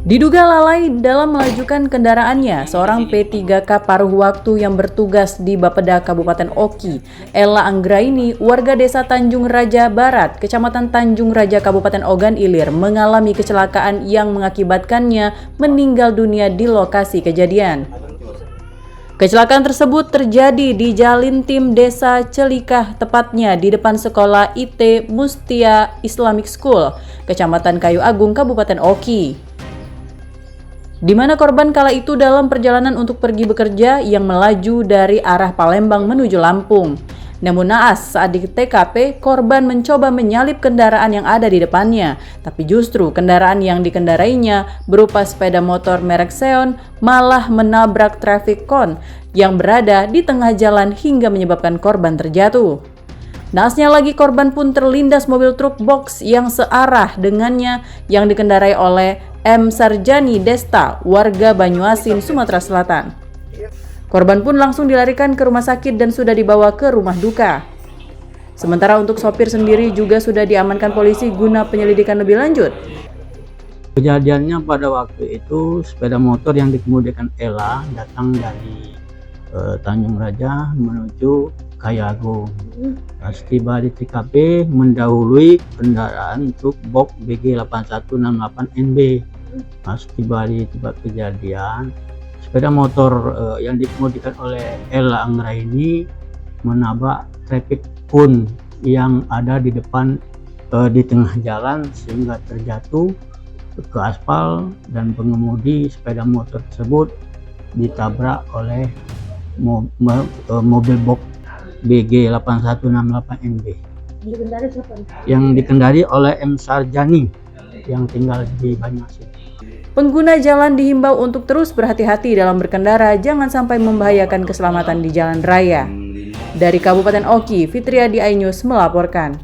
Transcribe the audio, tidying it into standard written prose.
Diduga lalai dalam melajukan kendaraannya, seorang P3K paruh waktu yang bertugas di Bapeda Kabupaten Oki, Ella Anggraini, warga desa Tanjung Raja Barat, Kecamatan Tanjung Raja Kabupaten Ogan Ilir, mengalami kecelakaan yang mengakibatkannya meninggal dunia di lokasi kejadian. Kecelakaan tersebut terjadi di Jalintim Desa Celikah, tepatnya di depan sekolah IT Mustia Islamic School, Kecamatan Kayu Agung, Kabupaten Oki, di mana korban kala itu dalam perjalanan untuk pergi bekerja yang melaju dari arah Palembang menuju Lampung. Namun naas, saat di TKP, korban mencoba menyalip kendaraan yang ada di depannya, tapi justru kendaraan yang dikendarainya berupa sepeda motor merek Xeon malah menabrak traffic cone yang berada di tengah jalan hingga menyebabkan korban terjatuh. Naasnya lagi, korban pun terlindas mobil truk box yang searah dengannya yang dikendarai oleh M. Sarjani Desta, warga Banyuasin, Sumatera Selatan. Korban pun langsung dilarikan ke rumah sakit dan sudah dibawa ke rumah duka. Sementara untuk sopir sendiri juga sudah diamankan polisi guna penyelidikan lebih lanjut. Kejadiannya pada waktu itu sepeda motor yang dikemudikan Ella datang dari Tanjung Raja menuju Kayu Agung. Pas tiba di TKP mendahului kendaraan truk box BG 8168NB. Pas tiba di tempat kejadian, sepeda motor yang dikemudikan oleh Ella Anggraini menabrak traffic cone yang ada di depan di tengah jalan sehingga terjatuh ke aspal, dan pengemudi sepeda motor tersebut ditabrak oleh mobil box BG 8168NB yang dikendari oleh M. Sarjani yang tinggal di Banyuasin. Pengguna jalan dihimbau untuk terus berhati-hati dalam berkendara, jangan sampai membahayakan keselamatan di jalan raya. Dari Kabupaten Oki, Fitriadi iNews melaporkan.